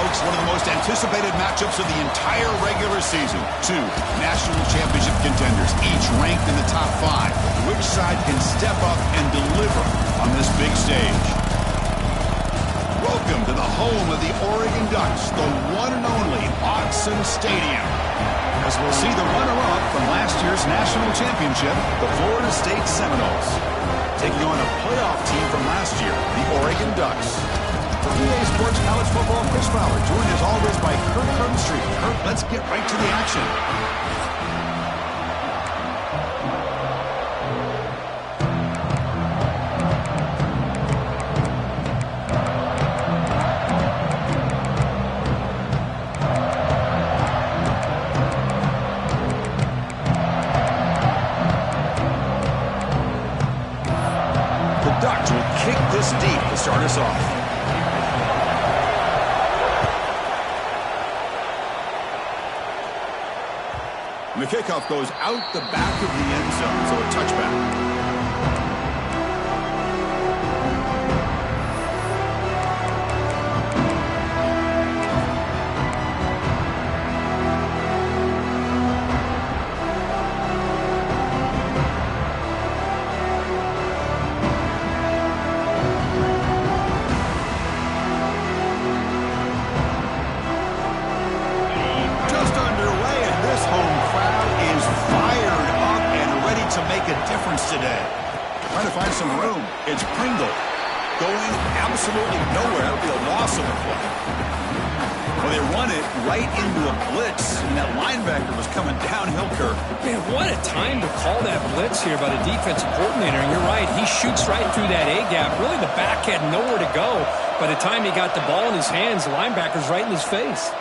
folks, one of the most anticipated matchups of the entire regular season. Two national championship contenders, each ranked in the top 5. Which side can step up and deliver on this big stage? Welcome to the home of the Oregon Ducks, the one and only Autzen Stadium. As we'll see the runner-up from last year's national championship, the Florida State Seminoles, taking on a playoff team from last year, the Oregon Ducks. For EA Sports College Football, Chris Fowler, joined as always by Kirk Herbstreit. Kirk, let's get right to the action. The Ducks will kick this deep to start us off. And the kickoff goes out the back of the end zone, so a touchback. Today. Trying to find some room. It's Pringle going absolutely nowhere. That'll be a loss of a play. Well, they run it right into a blitz, and that linebacker was coming downhill, Kirk. Man, what a time to call that blitz here by the defensive coordinator. And you're right, he shoots right through that A-gap. Really, the back had nowhere to go. By the time he got the ball in his hands, the linebacker's right in his face.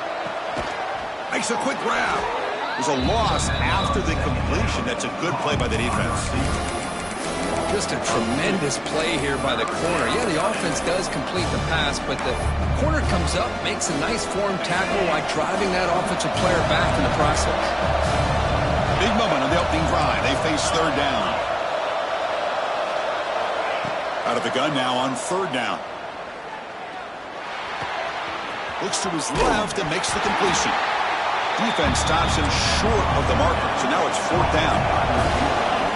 Makes a quick grab. There's a loss after the completion. That's a good play by the defense. Just a tremendous play here by the corner. Yeah, the offense does complete the pass, but the corner comes up, makes a nice form tackle while driving that offensive player back in the process. Big moment on the opening drive. They face third down. Out of the gun now on third down. Looks to his left and makes the completion. Defense stops him short of the marker, so now it's fourth down.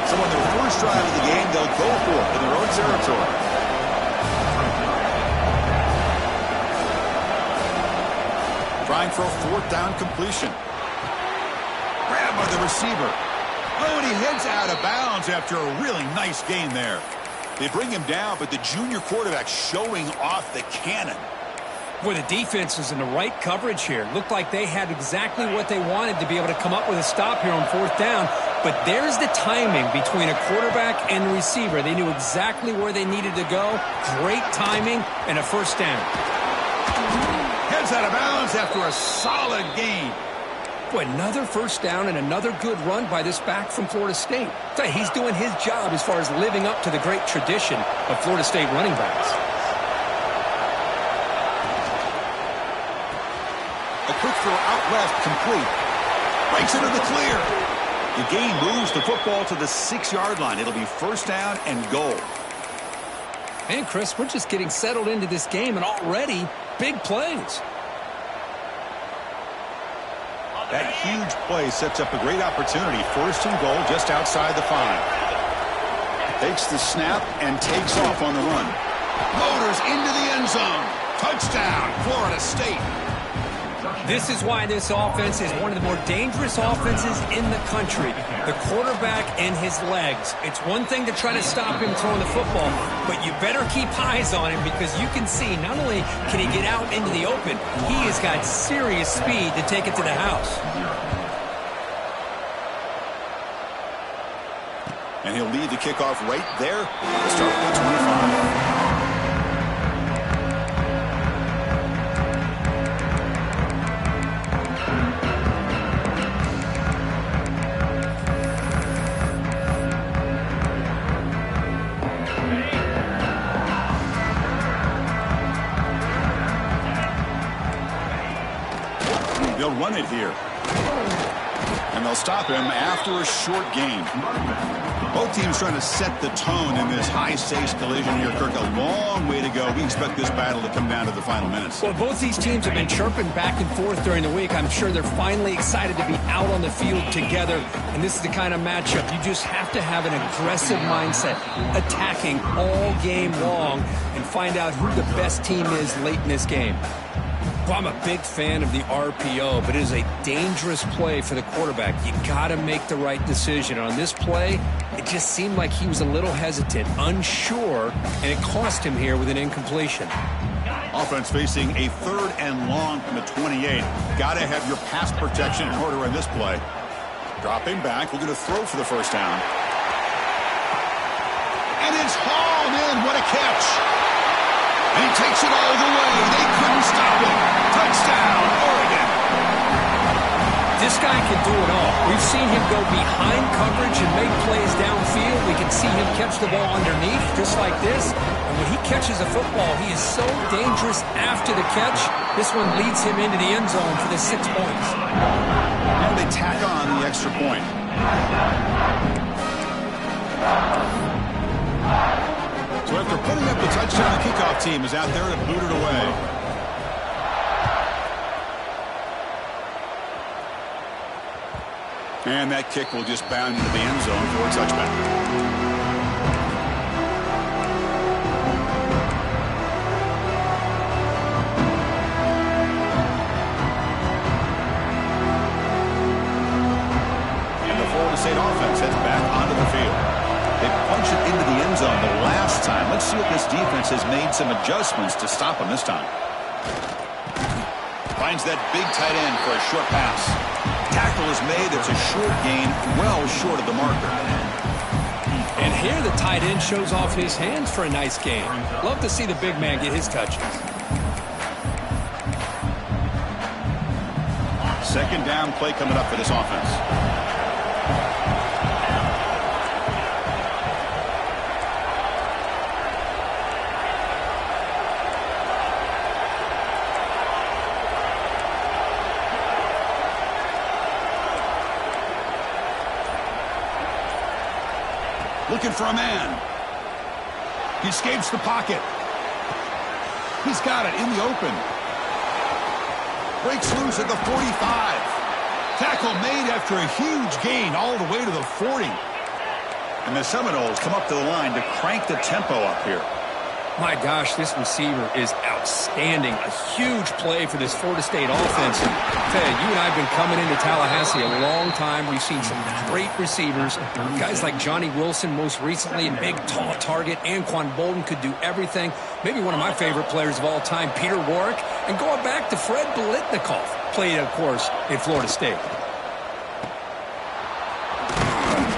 So on their first drive of the game, they'll go for it in their own territory. Trying for a fourth down completion. Grabbed by the receiver. Oh, and he heads out of bounds after a really nice gain there. They bring him down, but the junior quarterback showing off the cannon. Boy, the defense is in the right coverage here. Looked like they had exactly what they wanted to be able to come up with a stop here on fourth down. But there's the timing between a quarterback and the receiver. They knew exactly where they needed to go. Great timing and a first down. Heads out of bounds after a solid gain. Boy, another first down and another good run by this back from Florida State. He's doing his job as far as living up to the great tradition of Florida State running backs. A quick throw out left, complete. Breaks into the clear. The gain moves the football to the 6-yard line. It'll be first down and goal. And Chris, we're just getting settled into this game, and already big plays. That huge play sets up a great opportunity. First and goal just outside the 5. Takes the snap and takes off on the run. Motors into the end zone. Touchdown, Florida State. This is why this offense is one of the more dangerous offenses in the country. The quarterback and his legs. It's one thing to try to stop him throwing the football, but you better keep eyes on him because you can see not only can he get out into the open, he has got serious speed to take it to the house. And he'll lead the kickoff right there. Let's start with the 25. They'll run it here. And And they'll stop him after a short gain. Both teams trying to set the tone in this high-stakes collision here, Kirk. A long way to go. We expect this battle to come down to the final minutes. Well, both these teams have been chirping back and forth during the week. I'm sure they're finally excited to be out on the field together. And this is the kind of matchup you just have to have an aggressive mindset, attacking all game long, and find out who the best team is late in this game. Well, I'm a big fan of the RPO, but it is a dangerous play for the quarterback. You got to make the right decision. On this play, it just seemed like he was a little hesitant, unsure, and it cost him here with an incompletion. Offense facing a 3rd and long from the 28. Got to have your pass protection in order in this play. Dropping back, looking to throw for the first down. And it's hauled in. What a catch. And he takes it all the way. They couldn't stop him. Touchdown, Oregon. This guy can do it all. We've seen him go behind coverage and make plays downfield. We can see him catch the ball underneath, just like this. And when he catches a football, he is so dangerous after the catch. This one leads him into the end zone for the 6 points. And they tack on the extra point. So after putting up the touchdown, the kickoff team is out there to boot it away. And that kick will just bound into the end zone for a touchback. And the Florida State offense heads back onto the field. They punch it into the end zone the last time. Let's see if this defense has made some adjustments to stop him this time. Finds that big tight end for a short pass. Tackle is made. It's a short gain, well short of the marker. And here the tight end shows off his hands for a nice gain. Love to see the big man get his touches. Second down play coming up for this offense. Looking for a man. He escapes the pocket. He's got it in the open. Breaks loose at the 45. Tackle made after a huge gain all the way to the 40. And the Seminoles come up to the line to crank the tempo up here. My gosh, this receiver is outstanding. A huge play for this Florida State offense. And Ted, you and I have been coming into Tallahassee a long time. We've seen some great receivers. Guys like Johnny Wilson most recently, a big, tall target. Anquan Bolden could do everything. Maybe one of my favorite players of all time, Peter Warrick. And going back to Fred Biletnikoff, played, of course, in Florida State.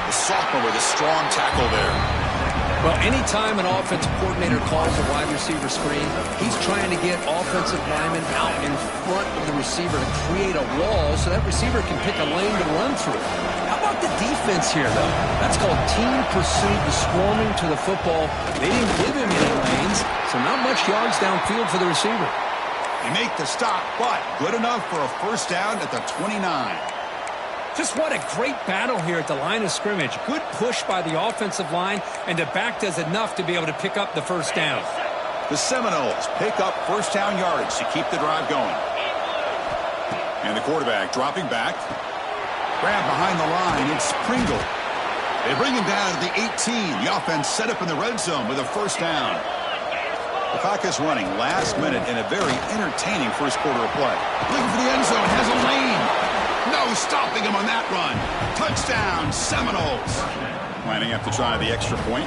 The sophomore with a strong tackle there. Well, anytime an offensive coordinator calls a wide receiver screen, he's trying to get offensive linemen out in front of the receiver to create a wall so that receiver can pick a lane to run through. How about the defense here, though? That's called team pursuit, the swarming to the football. They didn't give him any lanes, so not much yards downfield for the receiver. They make the stop, but good enough for a first down at the 29. Just what a great battle here at the line of scrimmage. Good push by the offensive line, and the back does enough to be able to pick up the first down. The Seminoles pick up first down yardage to keep the drive going. And the quarterback dropping back. Grab behind the line. It's Pringle. They bring him down to the 18. The offense set up in the red zone with a first down. The clock is running last minute in a very entertaining first quarter of play. Looking for the end zone. Has a lane. No stopping him on that run. Touchdown, Seminoles. Lining up to try the extra point.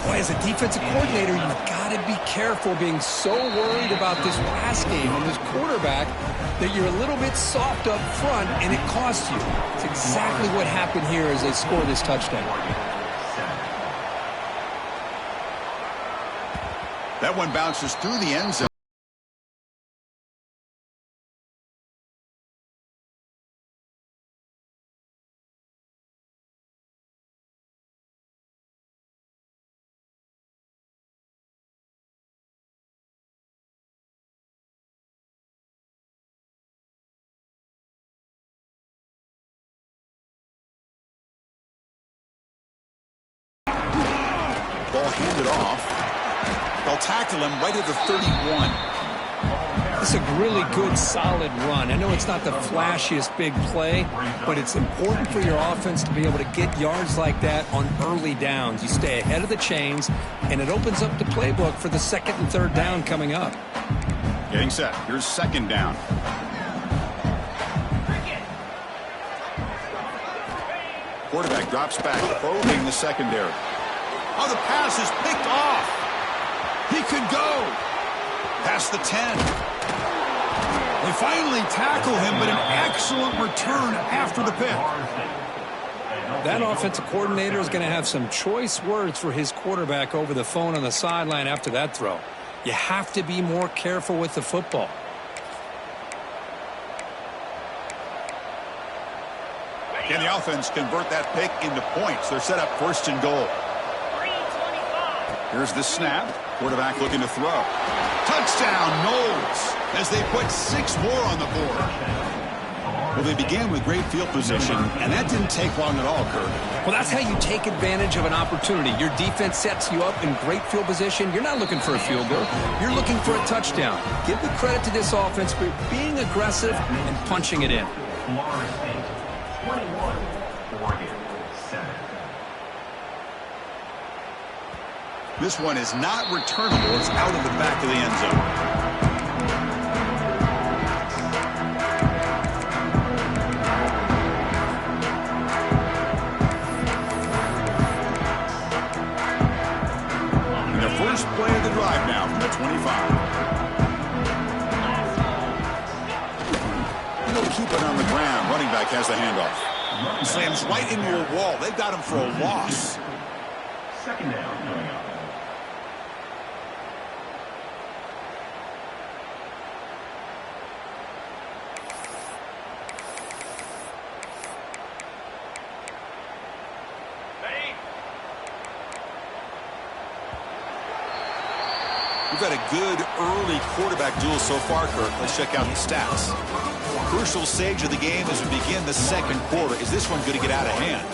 Boy, as a defensive coordinator, you've got to be careful being so worried about this pass game and this quarterback that you're a little bit soft up front and it costs you. It's exactly what happened here as they score this touchdown. That one bounces through the end zone. off. They'll tackle him right at the 31. It's a really good, solid run. I know it's not the flashiest big play, but it's important for your offense to be able to get yards like that on early downs. You stay ahead of the chains, and it opens up the playbook for the second and third down coming up. Getting set. Here's second down. Quarterback drops back, probing the secondary. Oh, the pass is picked off. He could go. Past the 10. They finally tackle him, but an excellent return after the pick. That offensive coordinator is going to have some choice words for his quarterback over the phone on the sideline after that throw. You have to be more careful with the football. Can the offense convert that pick into points? They're set up first and goal. Here's the snap. Quarterback looking to throw. Touchdown, Knowles, as they put 6 more on the board. Well, they began with great field position, and that didn't take long at all, Kirk. Well, that's how you take advantage of an opportunity. Your defense sets you up in great field position. You're not looking for a field goal. You're looking for a touchdown. Give the credit to this offense for being aggressive and punching it in. This one is not returnable. It's out of the back of the end zone. And the first play of the drive now from the 25. They'll keep it on the ground. Running back has the handoff. He slams right into a wall. They've got him for a loss. Second down coming up. We've had a good early quarterback duel so far, Kirk. Let's check out the stats. Crucial stage of the game as we begin the second quarter. Is this one going to get out of hand?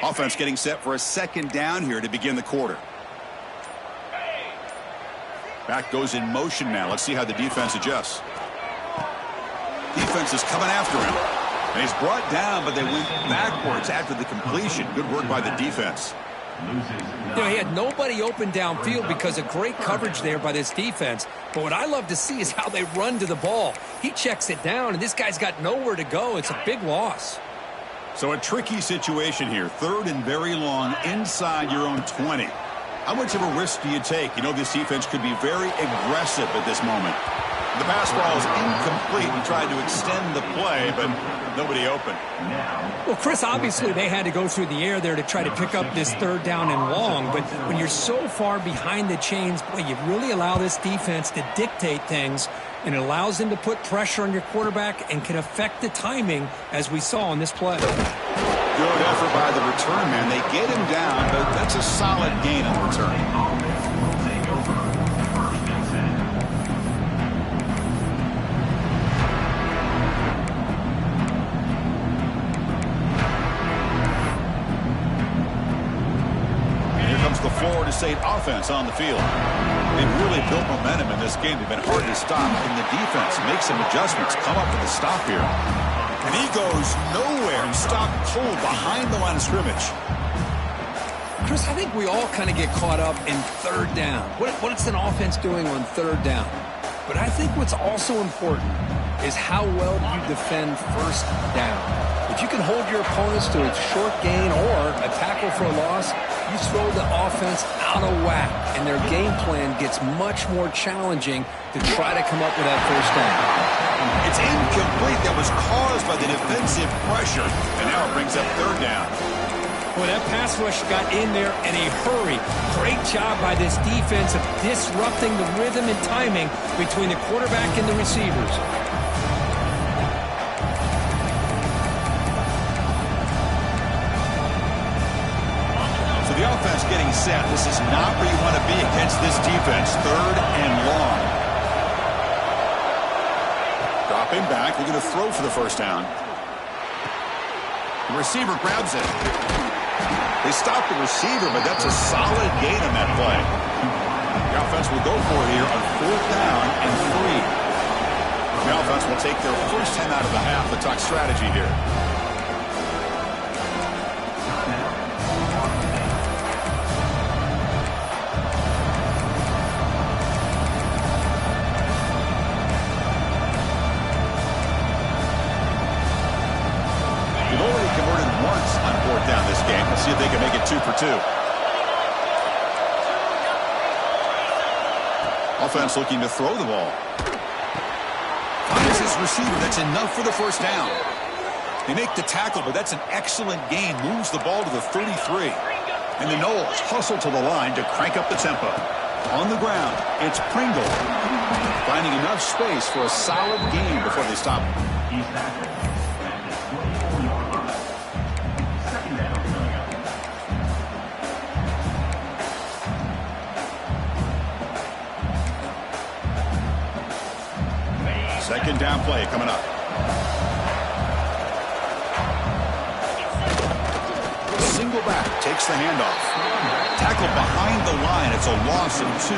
Offense getting set for a second down here to begin the quarter. Back goes in motion now. Let's see how the defense adjusts. Defense is coming after him. And he's brought down, but they went backwards after the completion. Good work by the defense. You know, he had nobody open downfield because of great coverage there by this defense. But what I love to see is how they run to the ball. He checks it down, and this guy's got nowhere to go. It's a big loss. So a tricky situation here. Third and very long inside your own 20. How much of a risk do you take? You know this defense could be very aggressive at this moment. The pass ball is incomplete. He tried to extend the play, but nobody open. Well, Chris, obviously they had to go through the air there to try to pick up this third down and long. But when you're so far behind the chains, boy, you really allow this defense to dictate things. And it allows them to put pressure on your quarterback and can affect the timing, as we saw on this play. Good effort by the return man. They get him down, but that's a solid gain on the return. Here comes the Florida State offense on the field. They've really built momentum in this game. They've been hard to stop. And the defense makes some adjustments. Come up with a stop here. And he goes nowhere and stopped cold behind the line of scrimmage. Chris, I think we all kind of get caught up in third down. What's an offense doing on third down? But I think what's also important is how well you defend first down. If you can hold your opponents to a short gain or a tackle for a loss, you throw the offense out of whack, and their game plan gets much more challenging to try to come up with that first down. It's incomplete. That was caused by the defensive pressure, and now it brings up third down. Well, that pass rush got in there in a hurry. Great job by this defense of disrupting the rhythm and timing between the quarterback and the receivers. The offense getting set. This is not where you want to be against this defense. 3rd and long. Dropping back, looking to throw for the first down. The receiver grabs it. They stop the receiver, but that's a solid gain on that play. The offense will go for it here on 4th down and 3. The offense will take their first 10 out of the half. The tuck strategy here. Down this game. Let's see if they can make it 2 for 2. Offense looking to throw the ball. Finds his receiver. That's enough for the first down. They make the tackle, but that's an excellent gain. Moves the ball to the 33. And the Noles hustle to the line to crank up the tempo. On the ground, it's Pringle. Finding enough space for a solid gain before they stop him. He's tackled at the 24-yard line. Second down coming up. Second down play coming up. Single back, takes the handoff. Tackled behind the line. It's a loss of 2.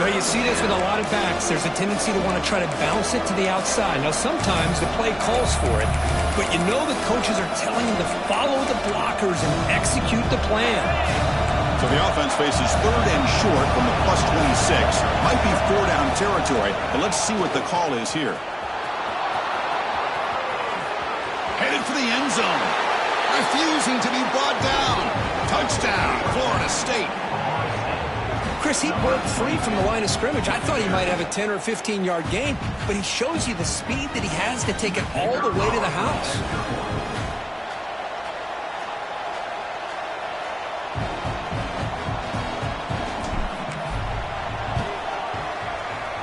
Well, you see this with a lot of backs. There's a tendency to want to try to bounce it to the outside. Now, sometimes the play calls for it, but you know the coaches are telling them to follow the blockers and execute the plan. So the offense faces 3rd and short from the plus 26. Might be 4-down territory, but let's see what the call is here. Headed for the end zone. Refusing to be brought down. Touchdown, Florida State. Chris, he broke free from the line of scrimmage. I thought he might have a 10 or 15-yard gain, but he shows you the speed that he has to take it all the way to the house.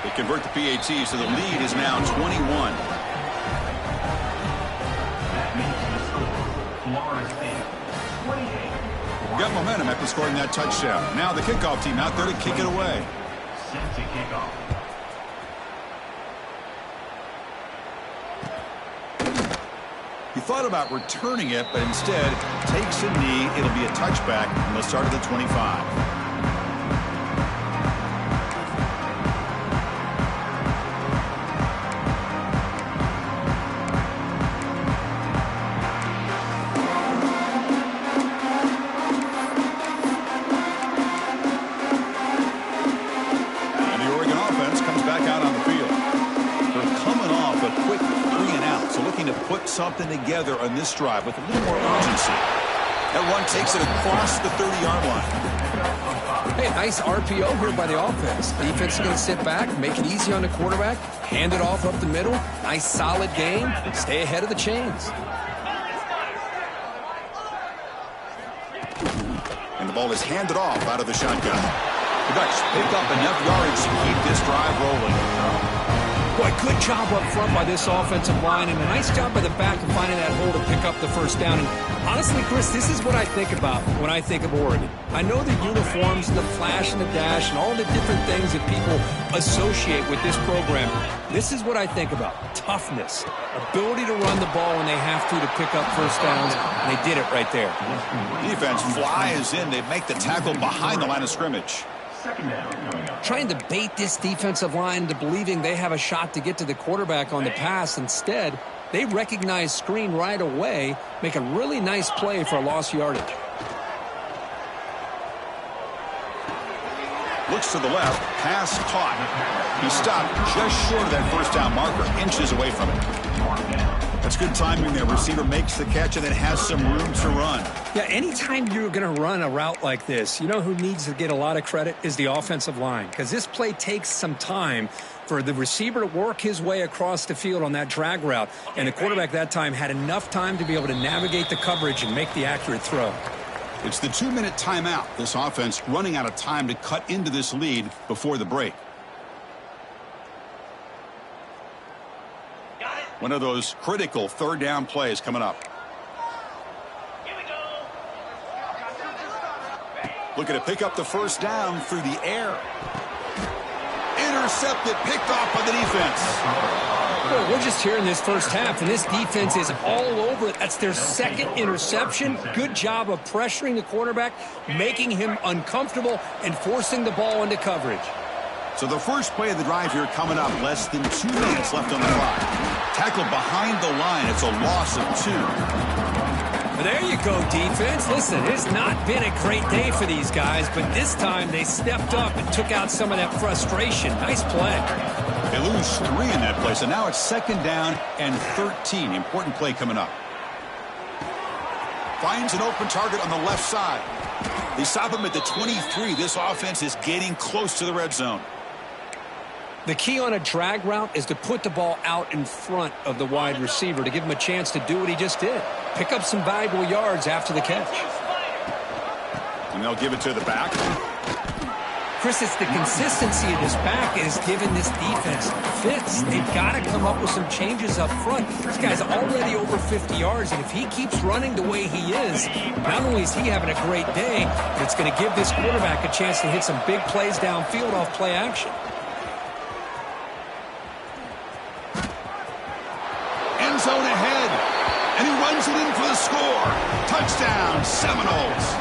They convert the PAT, so the lead is now 21. That makes the score Florida State 28. Got momentum after scoring that touchdown. Now the kickoff team out there to kick it away. Set to kick off. He thought about returning it, but instead takes a knee. It'll be a touchback from the start of the 25. Something together on this drive with a little more urgency. That run takes it across the 30-yard line. Hey, nice RPO here by the offense. Defense is going to sit back, make it easy on the quarterback, hand it off up the middle. Nice solid game. Stay ahead of the chains. And the ball is handed off out of the shotgun. The Ducks pick up enough yards to keep this drive rolling. Boy, good job up front by this offensive line, and a nice job by the back of finding that hole to pick up the first down. And honestly, Chris, this is what I think about when I think of Oregon. I know the uniforms and the flash and the dash and all the different things that people associate with this program. This is what I think about. Toughness, ability to run the ball when they have to pick up first downs, and they did it right there. Defense flies in. They make the tackle behind the line of scrimmage. Second down coming up. Trying to bait this defensive line into believing they have a shot to get to the quarterback on the pass. Instead, they recognize screen right away, make a really nice play for a lost yardage. Looks to the left, pass caught. He stopped just short of that first down marker, inches away from it. That's good timing there. Receiver makes the catch and then has some room to run. Yeah, anytime you're going to run a route like this, you know who needs to get a lot of credit is the offensive line, because this play takes some time for the receiver to work his way across the field on that drag route, and the quarterback that time had enough time to be able to navigate the coverage and make the accurate throw. It's the 2-minute timeout. This offense running out of time to cut into this lead before the break. One of those critical third down plays coming up. Here we go. Looking to pick up the first down through the air. Intercepted, picked off by the defense. Well, we're just here in this first half, and this defense is all over it. That's their second interception. Good job of pressuring the quarterback, making him uncomfortable, and forcing the ball into coverage. So the first play of the drive here coming up. Less than 2 minutes left on the clock. Tackled behind the line. It's a loss of 2. There you go, defense. Listen, it's not been a great day for these guys, but this time they stepped up and took out some of that frustration. Nice play. They lose 3 in that play, so now it's 2nd down and 13. Important play coming up. Finds an open target on the left side. They stop him at the 23. This offense is getting close to the red zone. The key on a drag route is to put the ball out in front of the wide receiver to give him a chance to do what he just did. Pick up some valuable yards after the catch. And they'll give it to the back. Chris, it's the consistency of this back is giving this defense fits. They've got to come up with some changes up front. This guy's already over 50 yards, and if he keeps running the way he is, not only is he having a great day, but it's going to give this quarterback a chance to hit some big plays downfield off play action. Zone ahead, and he runs it in for the score. Touchdown, Seminoles.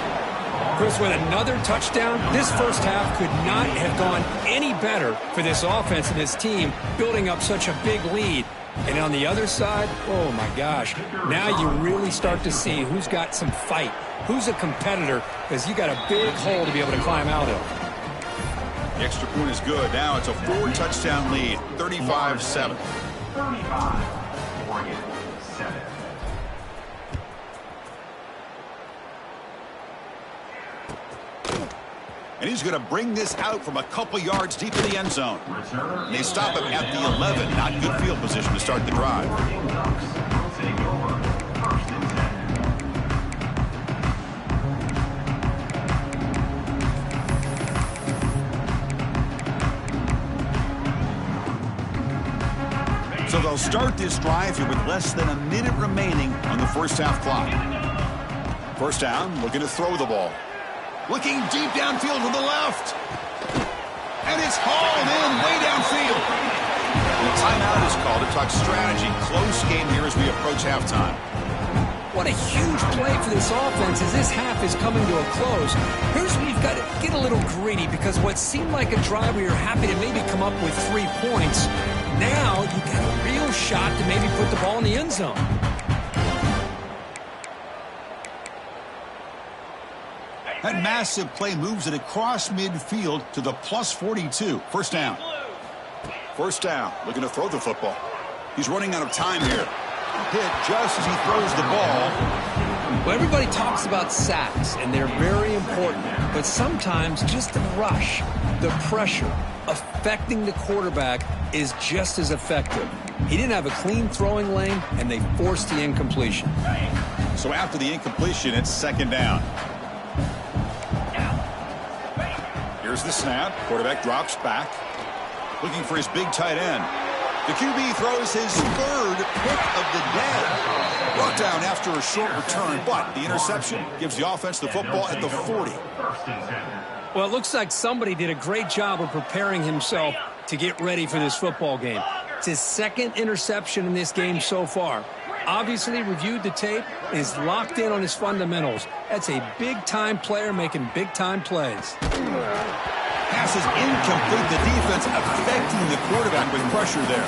Chris, with another touchdown, this first half could not have gone any better for this offense and this team, building up such a big lead. And on the other side, oh my gosh, now you really start to see who's got some fight, who's a competitor, because you got a big hole to be able to climb out of. The extra point is good. Now it's a 4-touchdown lead, 35-7. 35. Oregon 7. And he's going to bring this out from a couple yards deep in the end zone. And they stop him at the 11. Not good field position to start the drive. So they'll start this drive here with less than a minute remaining on the first half clock. First down, looking to throw the ball. Looking deep downfield to the left. And it's hauled in way downfield. And a timeout is called to talk strategy. Close game here as we approach halftime. What a huge play for this offense as this half is coming to a close. Here's where you've got to get a little greedy, because what seemed like a drive where you're happy to maybe come up with 3 points, now you got a real shot to maybe put the ball in the end zone. That massive play moves it across midfield to the plus 42. First down. First down, looking to throw the football. He's running out of time here. Hit just as he throws the ball. Well, everybody talks about sacks, and they're very important. But sometimes just the rush, the pressure, affecting the quarterback is just as effective. He didn't have a clean throwing lane, and they forced the incompletion. So after the incompletion, it's 2nd down. Here's the snap. Quarterback drops back. Looking for his big tight end. The QB throws his 3rd pick of the day. Brought down after a short return, but the interception gives the offense the football at the 40. Well, it looks like somebody did a great job of preparing himself to get ready for this football game. It's his 2nd interception in this game so far. Obviously reviewed the tape and is locked in on his fundamentals. That's a big-time player making big-time plays. Pass is incomplete. The defense affecting the quarterback with pressure there.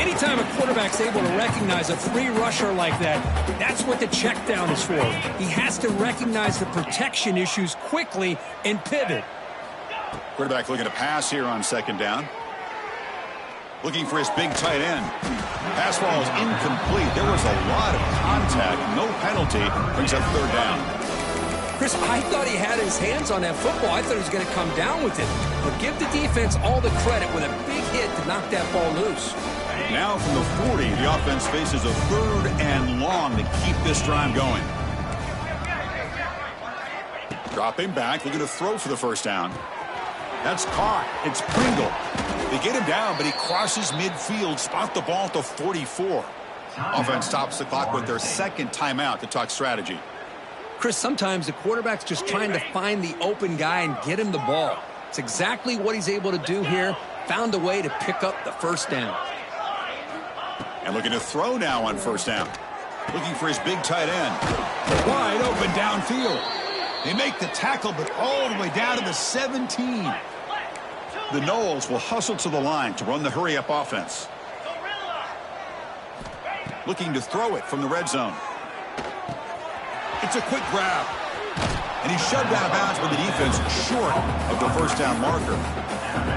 Anytime a quarterback's able to recognize a free rusher like that, that's what the check down is for. He has to recognize the protection issues quickly and pivot. Quarterback looking to pass here on 2nd down. Looking for his big tight end. Pass ball is incomplete. There was a lot of contact. No penalty. Brings up 3rd down. Chris, I thought he had his hands on that football. I thought he was going to come down with it. But give the defense all the credit with a big hit to knock that ball loose. Now from the 40, the offense faces a 3rd and long to keep this drive going. Dropping back, looking to throw for the first down. That's caught. It's Pringle. They get him down, but he crosses midfield, spot the ball at the 44. Offense stops the clock with their 2nd timeout to talk strategy. Chris, sometimes the quarterback's just trying to find the open guy and get him the ball. It's exactly what he's able to do here. Found a way to pick up the first down. And looking to throw now on first down. Looking for his big tight end. Wide open downfield. They make the tackle, but all the way down to the 17. The Noles will hustle to the line to run the hurry-up offense. Looking to throw it from the red zone. It's a quick grab. And he's shoved out of bounds by the defense short of the first down marker.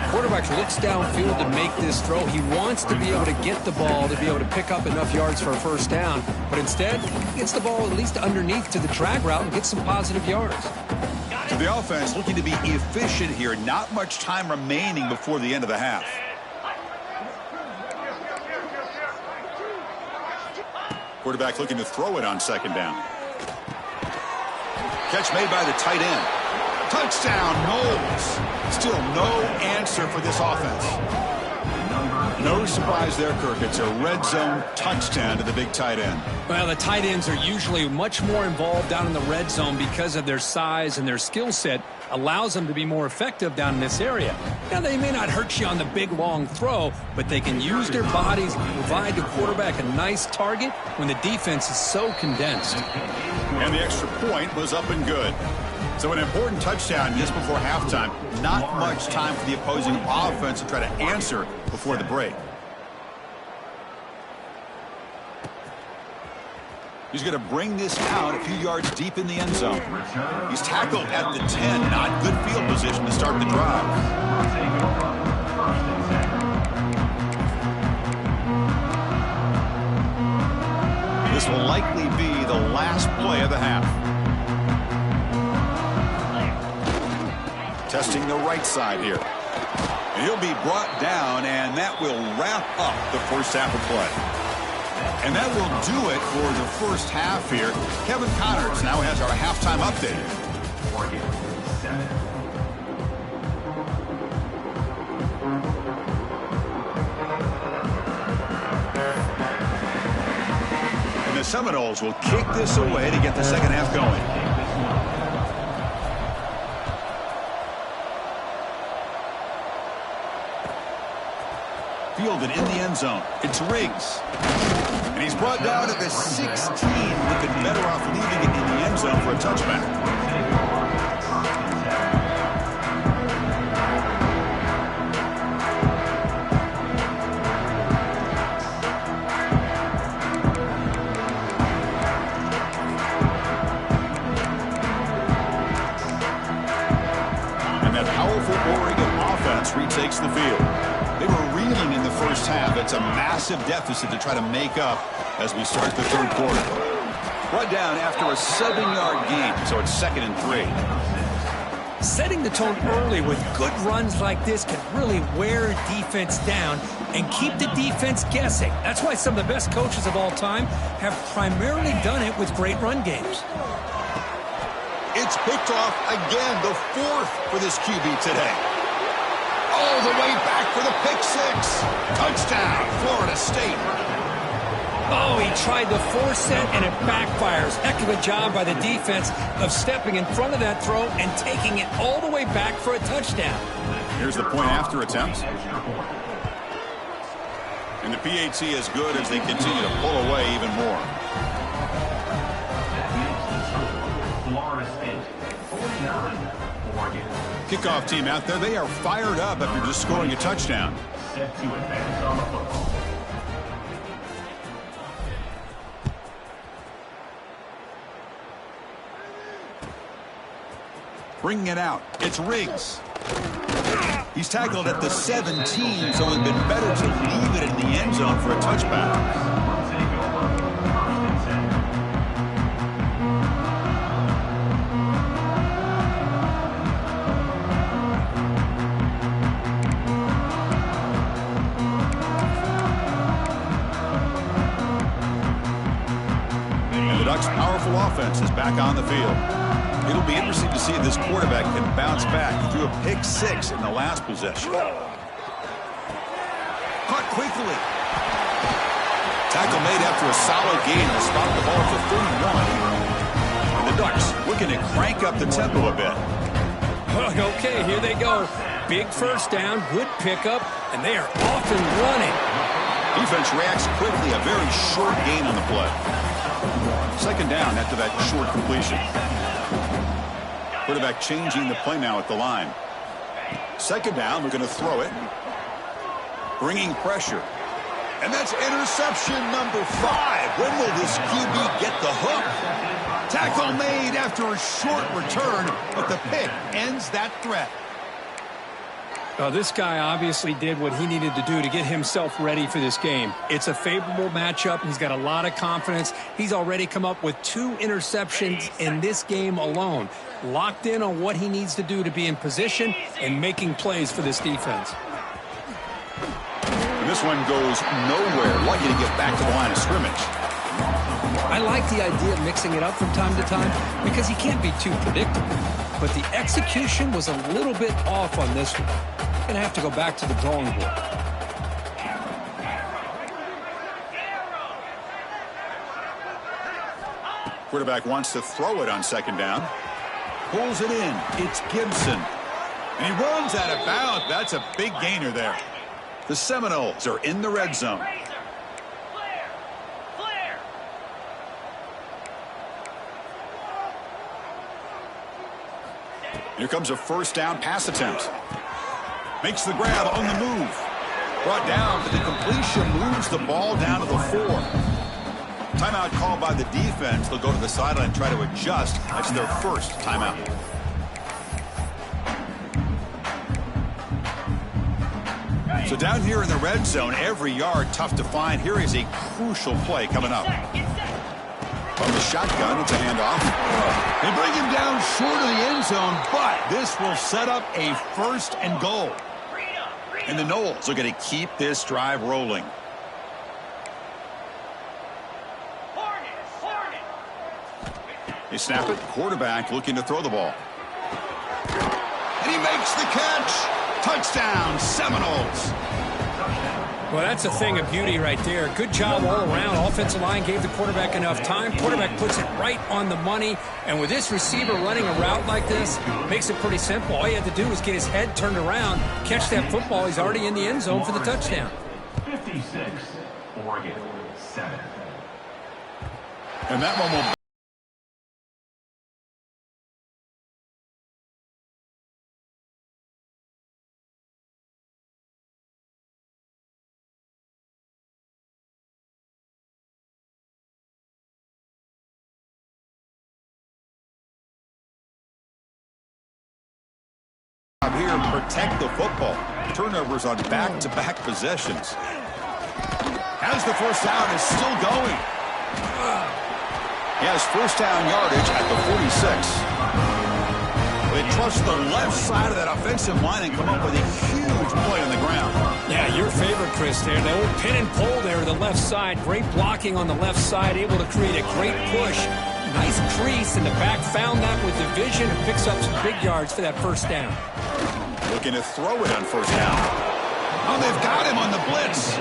Quarterback looks downfield to make this throw. He wants to be able to get the ball to be able to pick up enough yards for a first down. But instead, he gets the ball at least underneath to the drag route and gets some positive yards. So the offense looking to be efficient here. Not much time remaining before the end of the half. Quarterback looking to throw it on second down. Catch made by the tight end. Touchdown, Noles. Still no answer for this offense. No surprise there, Kirk. It's a red zone touchdown to the big tight end. Well, the tight ends are usually much more involved down in the red zone because of their size and their skill set allows them to be more effective down in this area. Now, they may not hurt you on the big, long throw, but they can use their bodies to provide the quarterback a nice target when the defense is so condensed. And the extra point was up and good. So an important touchdown just before halftime. Not much time for the opposing offense to try to answer before the break. He's going to bring this out a few yards deep in the end zone. He's tackled at the 10. Not good field position to start the drive. This will likely be the last play of the half. Testing the right side here. And he'll be brought down, and that will wrap up the first half of play. And that will do it for the first half here. Kevin Connors now has our halftime update. And the Seminoles will kick this away to get the second half going. Fielded in the end zone. It's Riggs. And he's brought down at the 16. Looking better off leaving it in the end zone for a touchback. And that powerful Oregon offense retakes the field. They were reeling in the first half. It's a massive deficit to try to make up as we start the third quarter. Brought down after a 7-yard gain, so it's 2nd and 3. Setting the tone early with good runs like this can really wear defense down and keep the defense guessing. That's why some of the best coaches of all time have primarily done it with great run games. It's picked off again, the 4th for this QB today. All the way back for the pick six. Touchdown, Florida State. Oh, he tried to force it, and it backfires. Heck of a job by the defense of stepping in front of that throw and taking it all the way back for a touchdown. Here's the point after attempt. And the PAT is good as they continue to pull away even more. Florida State, 49, Oregon. Kickoff team out there, they are fired up after just scoring a touchdown. Set to advance on the football. Bringing it out, it's Riggs. He's tackled at the 17, so it would have been better to leave it in the end zone for a touchback. Powerful offense is back on the field. It'll be interesting to see if this quarterback can bounce back. He threw a pick six in the last possession. Caught quickly. Tackle made after a solid gain to spot the ball for 31. And the Bucs looking to crank up the tempo a bit. Okay, here they go. Big first down, good pickup, and they are off and running. Defense reacts quickly, a very short gain on the play. Second down after that short completion. Quarterback changing the play now at the line. Second down, we're going to throw it. Bringing pressure. And that's interception number 5. When will this QB get the hook? Tackle made after a short return, but the pick ends that threat. This guy obviously did what he needed to do to get himself ready for this game. It's a favorable matchup. He's got a lot of confidence. He's already come up with 2 interceptions in this game alone. Locked in on what he needs to do to be in position and making plays for this defense. And this one goes nowhere. Lucky to get back to the line of scrimmage. I like the idea of mixing it up from time to time because he can't be too predictable. But the execution was a little bit off on this one. Going to have to go back to the drawing board. Quarterback wants to throw it on second down. Pulls it in. It's Gibson. And he runs out of bounds. That's a big gainer there. The Seminoles are in the red zone. Here comes a first down pass attempt. Makes the grab on the move. Brought down, but the completion moves the ball down to the 4. Timeout called by the defense. They'll go to the sideline and try to adjust. That's their first timeout. So down here in the red zone, every yard tough to find. Here is a crucial play coming up. From the shotgun, it's a handoff. They bring him down short of the end zone, but this will set up a first and goal. And the Noles are going to keep this drive rolling. They snap it. Quarterback looking to throw the ball. And he makes the catch. Touchdown, Seminoles. Well, that's a thing of beauty right there. Good job all around. Offensive line gave the quarterback enough time. Quarterback puts it right on the money. And with this receiver running a route like this, makes it pretty simple. All you have to do is get his head turned around, catch that football. He's already in the end zone for the touchdown. 56, Oregon 7. And that one will... here protect the football. Turnovers on back-to-back possessions. Has the first down, is still going. He has first down yardage at the 46. They trust the left side of that offensive line and come up with a huge play on the ground. Yeah, your favorite, Chris, there. The old pin and pull there to the left side. Great blocking on the left side, able to create a great push. Nice crease in the back, found that with division and picks up some big yards for that first down. Looking to throw it on first down. Oh, they've got him on the blitz.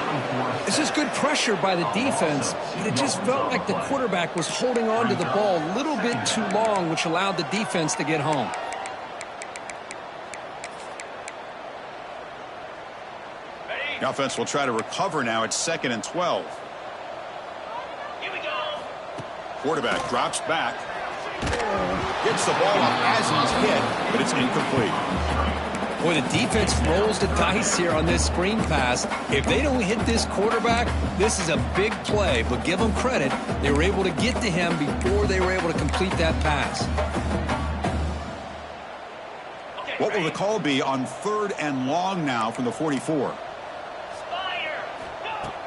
This is good pressure by the defense, but it just felt like the quarterback was holding on to the ball a little bit too long, which allowed the defense to get home. The offense will try to recover now. It's 2nd and 12. Here we go. Quarterback drops back. Gets the ball up as he's hit, but it's incomplete. Boy, the defense rolls the dice here on this screen pass. If they don't hit this quarterback, this is a big play. But give them credit. They were able to get to him before they were able to complete that pass. What will the call be on 3rd and long now from the 44?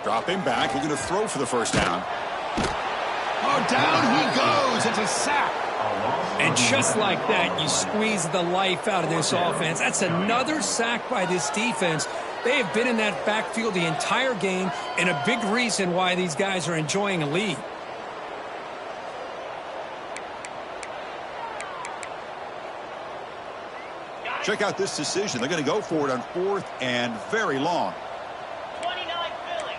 Dropping back, looking to throw for the first down. Oh, down he goes. It's a sack. And just like that, you squeeze the life out of this offense. That's another sack by this defense. They have been in that backfield the entire game, and a big reason why these guys are enjoying a lead. Check out this decision. They're going to go for it on 4th and very long. 29 Philly.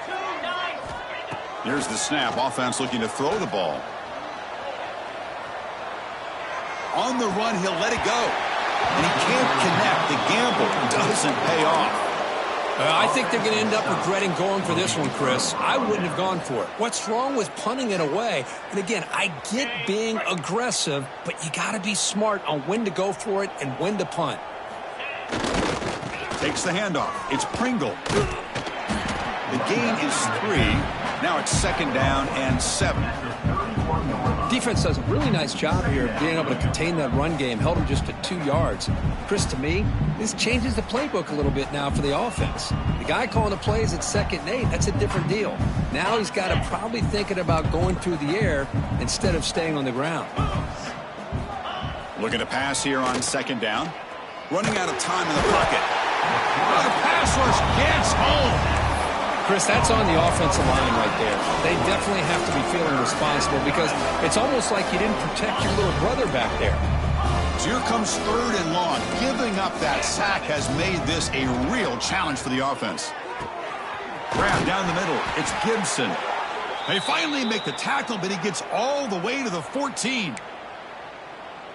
2-9. Here's the snap. Offense looking to throw the ball. On the run, he'll let it go. And he can't connect. The gamble doesn't pay off. I think they're going to end up regretting going for this one, Chris. I wouldn't have gone for it. What's wrong with punting it away? And again, I get being aggressive, but you got to be smart on when to go for it and when to punt. Takes the handoff. It's Pringle. The gain is 3. Now it's 2nd down and 7. Defense does a really nice job here of being able to contain that run game. Held him just to 2 yards. Chris, to me, this changes the playbook a little bit now for the offense. The guy calling the plays at 2nd and 8, that's a different deal. Now he's got to probably thinking about going through the air instead of staying on the ground. Looking to pass here on 2nd down. Running out of time in the pocket. The pass rush gets home. Chris, that's on the offensive line right there. They definitely have to be feeling responsible because it's almost like you didn't protect your little brother back there. So here comes 3rd and long. Giving up that sack has made this a real challenge for the offense. Grab down the middle. It's Gibson. They finally make the tackle, but he gets all the way to the 14.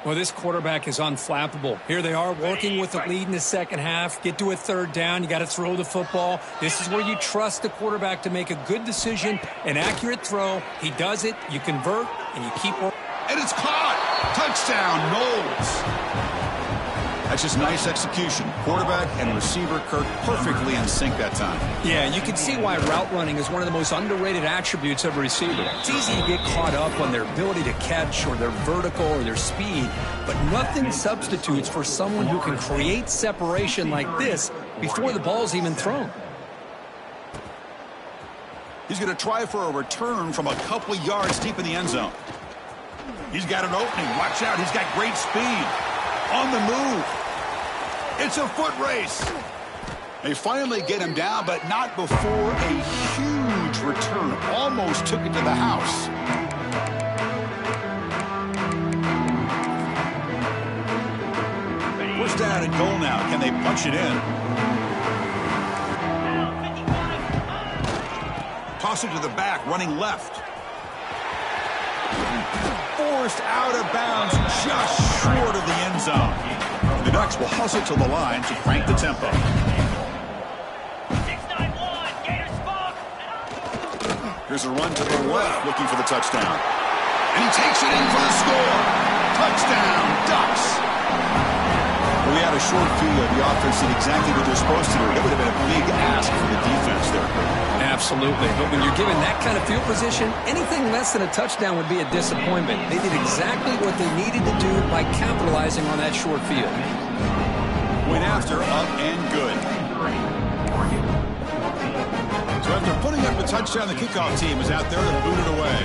Well, this quarterback is unflappable. Here they are working with the lead in the second half. Get to a 3rd down. You got to throw the football. This is where you trust the quarterback to make a good decision, an accurate throw. He does it. You convert, and you keep working. And it's caught. Touchdown, Knowles. That's just nice execution. Quarterback and receiver Kirk perfectly in sync that time. Yeah, you can see why route running is one of the most underrated attributes of a receiver. It's easy to get caught up on their ability to catch or their vertical or their speed, but nothing substitutes for someone who can create separation like this before the ball's even thrown. He's going to try for a return from a couple yards deep in the end zone. He's got an opening. Watch out. He's got great speed. On the move. It's a foot race. They finally get him down, but not before a huge return. Almost took it to the house. First down and goal now. Can they punch it in? Toss it to the back, running left. Forced out of bounds, just short of the end zone. The Ducks will hustle to the line to crank the tempo. 691, Gators ball. Here's a run to the left, looking for the touchdown. And he takes it in for the score. Touchdown, Ducks. Well, we had a short field. The offense did exactly what they're supposed to do. That would have been a big ask for the defense there. Absolutely. But when you're given that kind of field position, anything less than a touchdown would be a disappointment. They did exactly what they needed to do by capitalizing on that short field. Went after, up and good. So after putting up a touchdown, the kickoff team is out there to boot it away.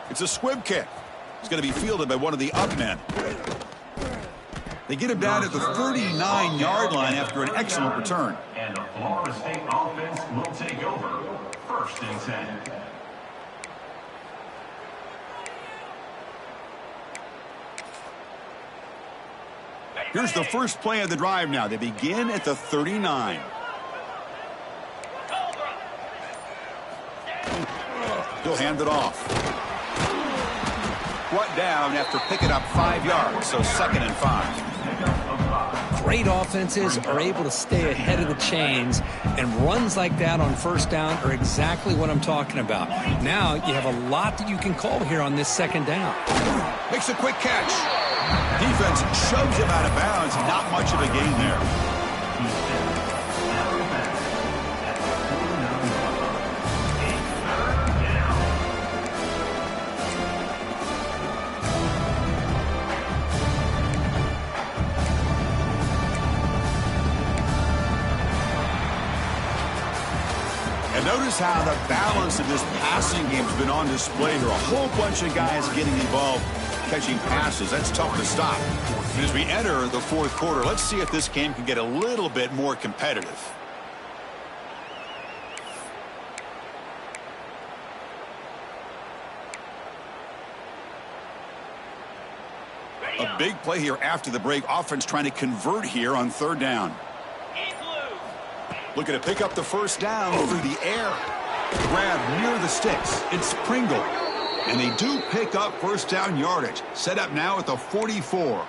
It's a squib kick. It's going to be fielded by one of the up men. They get him down at the 39-yard line after an excellent return. And the Florida State offense will take over. 1st and 10. Here's the first play of the drive now. They begin at the 39. He'll hand it off. Brought down after picking up 5 yards, so 2nd and 5. Great offenses are able to stay ahead of the chains, and runs like that on 1st down are exactly what I'm talking about. Now you have a lot that you can call here on this 2nd down. Makes a quick catch. Defense shoves him out of bounds. Not much of a gain there. And notice how the balance of this passing game has been on display here. A whole bunch of guys getting involved catching passes. That's tough to stop. And as we enter the 4th quarter, let's see if this game can get a little bit more competitive. A big play here after the break. Offense trying to convert here on 3rd down. Looking to pick up the 1st down through the air. Grab near the sticks. It's Pringle. And they do pick up first down yardage. Set up now at the 44.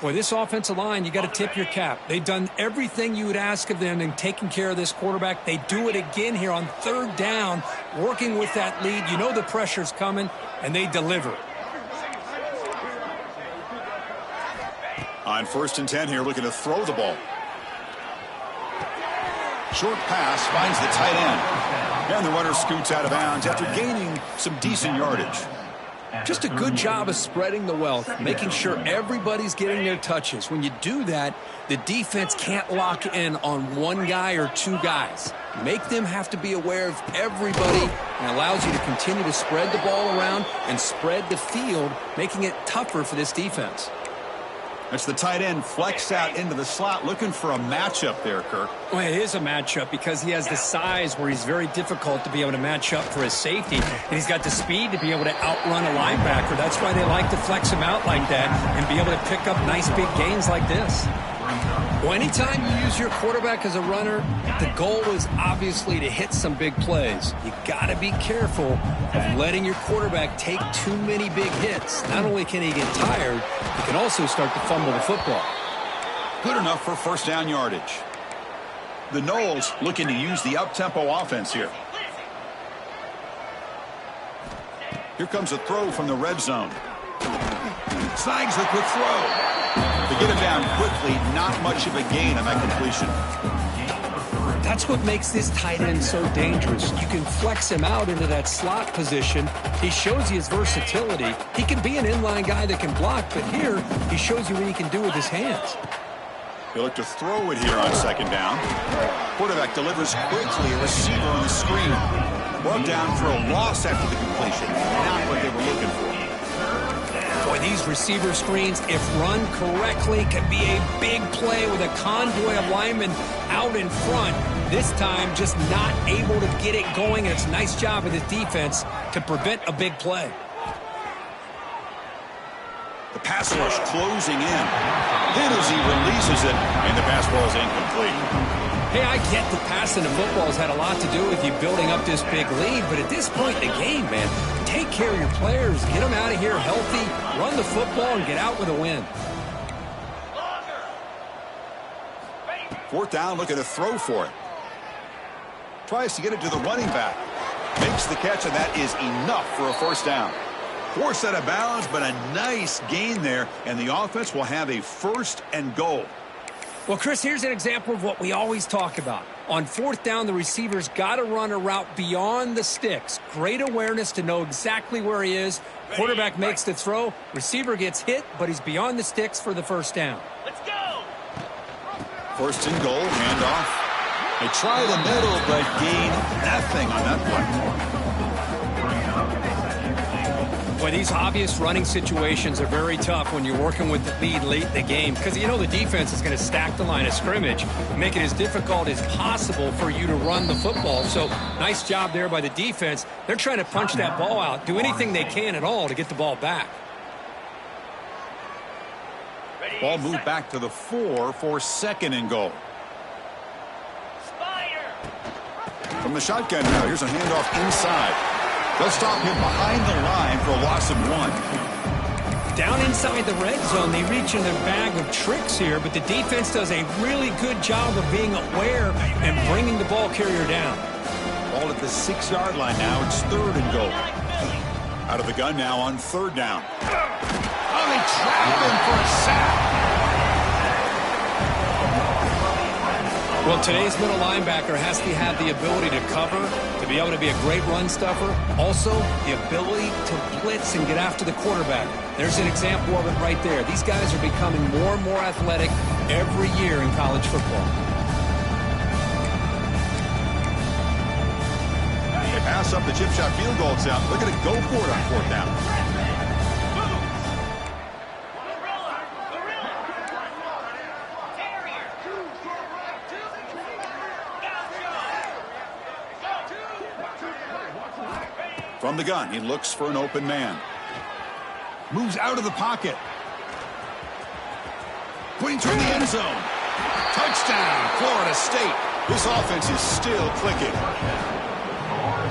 Boy, this offensive line, you got to tip your cap. They've done everything you would ask of them in taking care of this quarterback. They do it again here on third down, working with that lead. You know the pressure's coming, and they deliver. On 1st and 10 here, looking to throw the ball. Short pass finds the tight end. And the runner scoots out of bounds after gaining some decent yardage. Just a good job of spreading the wealth, making sure everybody's getting their touches. When you do that, the defense can't lock in on one guy or two guys. Make them have to be aware of everybody, and allows you to continue to spread the ball around and spread the field, making it tougher for this defense. That's the tight end flex out into the slot, looking for a matchup there, Kirk. Well, it is a matchup because he has the size where he's very difficult to be able to match up for his safety. And he's got the speed to be able to outrun a linebacker. That's why they like to flex him out like that and be able to pick up nice big gains like this. Well, anytime you use your quarterback as a runner, the goal is obviously to hit some big plays. You got to be careful of letting your quarterback take too many big hits. Not only can he get tired, he can also start to fumble the football. Good enough for first down yardage. The Noles looking to use the up-tempo offense here. Here comes a throw from the red zone. Snags the quick throw. To get it down quickly, not much of a gain on that completion. That's what makes this tight end so dangerous. You can flex him out into that slot position. He shows you his versatility. He can be an inline guy that can block, but here he shows you what he can do with his hands. He'll look to throw it here on 2nd down. Quarterback delivers quickly, a receiver on the screen. Brought down for a loss after the completion. Not what they were looking for. Boy, these receiver screens, if run correctly, can be a big play with a convoy of linemen out in front. This time, just not able to get it going. And it's a nice job of the defense to prevent a big play. The pass rush closing in. Then as he releases it, and the pass ball is incomplete. Hey, I get the passing of football has had a lot to do with you building up this big lead, but at this point in the game, man, take care of your players, get them out of here healthy, run the football, and get out with a win. 4th down, looking to throw for it. Tries to get it to the running back. Makes the catch, and that is enough for a first down. Forced out of bounds, but a nice gain there, and the offense will have a 1st and goal. Well, Chris, here's an example of what we always talk about. On 4th down, the receiver's got to run a route beyond the sticks. Great awareness to know exactly where he is. Quarterback makes the throw. Receiver gets hit, but he's beyond the sticks for the first down. Let's go. 1st and goal, handoff. They try the middle, but gain nothing on that play. Boy, these obvious running situations are very tough when you're working with the lead late in the game because you know the defense is going to stack the line of scrimmage, make it as difficult as possible for you to run the football. So nice job there by the defense. They're trying to punch that ball out, do anything they can at all to get the ball back. Ball moved back to the 4 for 2nd and goal. Spider. From the shotgun now, here's a handoff inside. They'll stop him behind the line for a loss of 1. Down inside the red zone, they reach in their bag of tricks here, but the defense does a really good job of being aware and bringing the ball carrier down. Ball at the 6-yard line now. It's 3rd and goal. Out of the gun now on 3rd down. Oh, they trapped him for a sack. Well, today's middle linebacker has to have the ability to cover, to be able to be a great run stuffer. Also, the ability to blitz and get after the quarterback. There's an example of it right there. These guys are becoming more and more athletic every year in college football. They pass up the chip shot field goal attempt. Look at it go for it on 4th down. From the gun, he looks for an open man. Moves out of the pocket. Putting toward the end zone. Touchdown, Florida State. This offense is still clicking.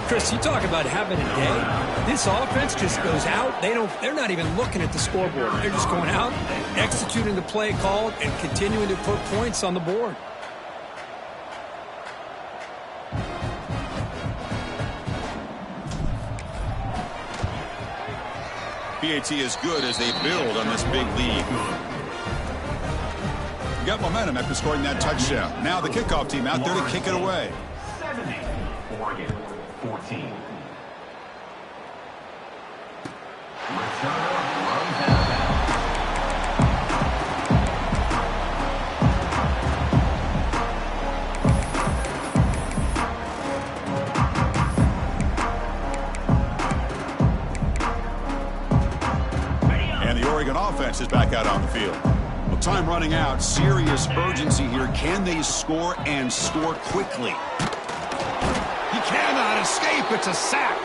Chris, you talk about having a day. This offense just goes out. They're not even looking at the scoreboard. They're just going out, executing the play called, and continuing to put points on the board. PAT is good as they build on this big lead. Got momentum after scoring that touchdown. Now the kickoff team out there to kick it away. 70, Oregon, 14. Returner runs out. And the Oregon offense is back out on the field. Well, time running out. Serious urgency here. Can they score and score quickly? He cannot escape. It's a sack.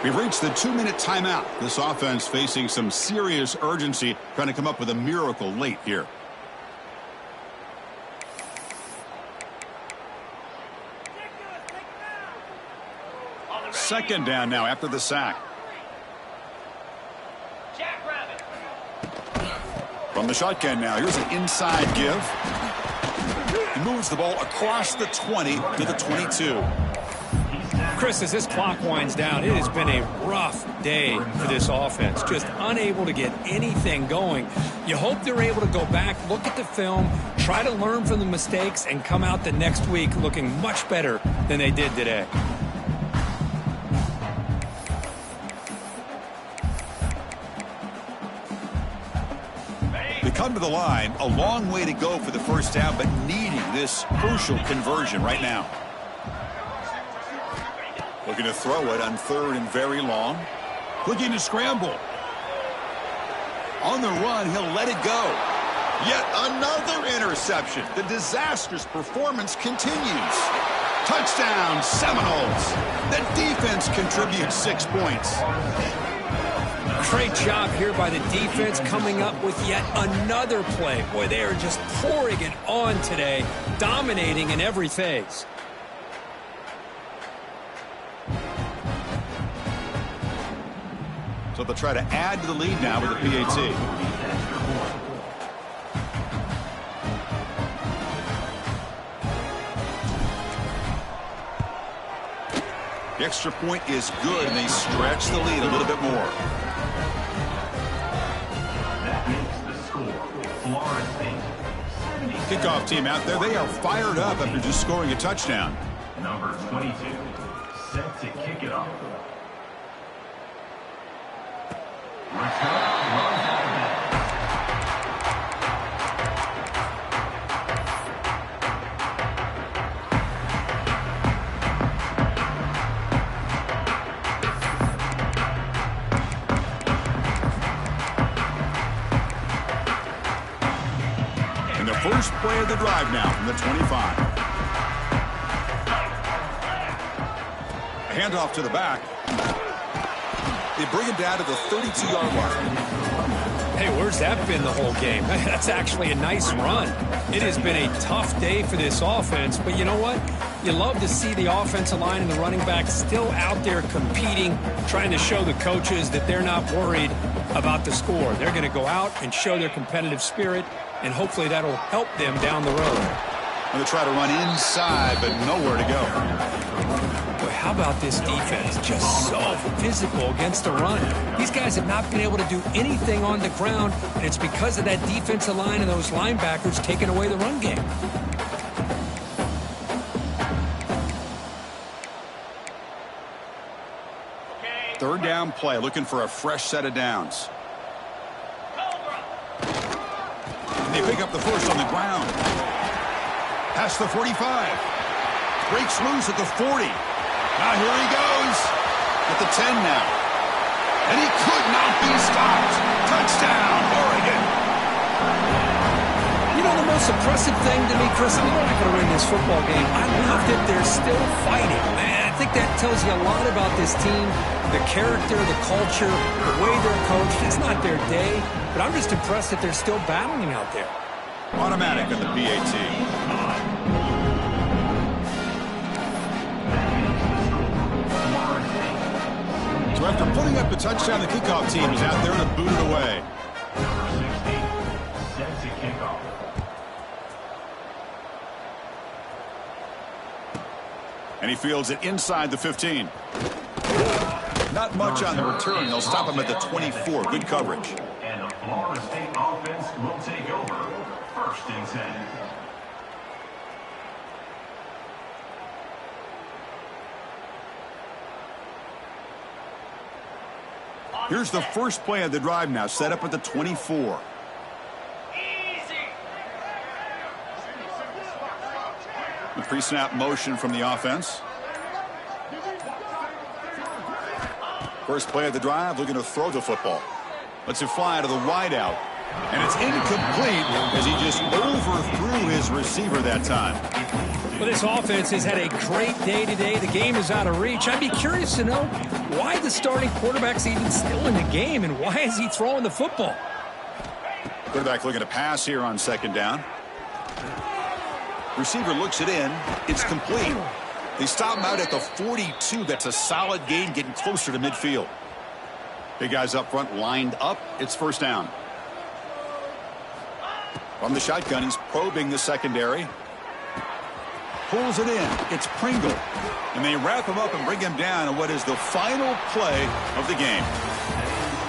We've reached the 2-minute timeout. This offense facing some serious urgency, trying to come up with a miracle late here. Second down now after the sack. From the shotgun now, here's an inside give. He moves the ball across the 20 to the 22. Chris, as this clock winds down, it has been a rough day for this offense. Just unable to get anything going. You hope they're able to go back, look at the film, try to learn from the mistakes, and come out the next week looking much better than they did today. They come to the line, a long way to go for the first down, but needing this crucial conversion right now. Looking to throw it on 3rd and very long. Looking to scramble. On the run, he'll let it go. Yet another interception. The disastrous performance continues. Touchdown, Seminoles. The defense contributes 6 points. Great job here by the defense coming up with yet another play. Boy, they are just pouring it on today, dominating in every phase. So they'll try to add to the lead now with the PAT. The extra point is good, and they stretch the lead a little bit more. That makes the score. Florida State, 70. Kickoff team out there. They are fired up after just scoring a touchdown. Number 22, set to kick it off. Returner runs out of And the first play of the drive now from the 25. A handoff to the back. They bring him down to the 32-yard line. Hey, where's that been the whole game? That's actually a nice run. It has been a tough day for this offense, but you know what? You love to see the offensive line and the running back still out there competing, trying to show the coaches that they're not worried about the score. They're going to go out and show their competitive spirit, and hopefully that'll help them down the road. And they try to run inside, but nowhere to go. Boy, how about this defense? Just so physical against the run. These guys have not been able to do anything on the ground, and it's because of that defensive line and those linebackers taking away the run game. Third down play, looking for a fresh set of downs. And they pick up the first on the ground. Past the 45. Breaks loose at the 40. Now here he goes. At the 10 now. And he could not be stopped. Touchdown, Oregon. You know, the most impressive thing to me, Chris, they're not going to win this football game. I love that they're still fighting, man. I think that tells you a lot about this team, the character, the culture, the way they're coached. It's not their day, but I'm just impressed that they're still battling out there. Automatic on the PAT. That makes the score. Florida So after putting up the touchdown, the kickoff team is out there to boot it away. Number 60 set to kick off. And he fields it inside the 15. Not much on the return. They'll stop him at the 24. Good coverage. And the Florida State offense will take over. 1st and 10. Here's the first play of the drive now, set up at the 24. The pre-snap motion from the offense. First play of the drive, looking to throw the football. Lets it fly to the wideout. And it's incomplete as he just overthrew his receiver that time. Well, this offense has had a great day today. The game is out of reach. I'd be curious to know why the starting quarterback's even still in the game and why is he throwing the football? Quarterback looking to pass here on 2nd down. Receiver looks it in. It's complete. They stop him out at the 42. That's a solid gain, getting closer to midfield. Big guys up front lined up. It's 1st down. From the shotgun, he's probing the secondary. Pulls it in. It's Pringle. And they wrap him up and bring him down in what is the final play of the game.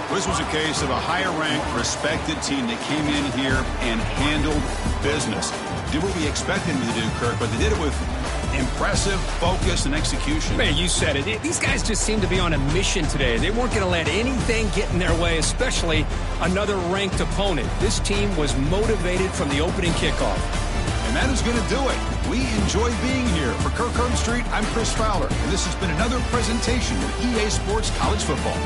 This was a case of a higher-ranked, respected team that came in here and handled business. Did what we expected them to do, Kirk, but they did it with impressive focus and execution. Man, you said it. These guys just seem to be on a mission today. They weren't going to let anything get in their way, especially another ranked opponent. This team was motivated from the opening kickoff. And that is going to do it. We enjoy being here. For Kirk Herbstreit, I'm Chris Fowler, and this has been another presentation of EA Sports College Football.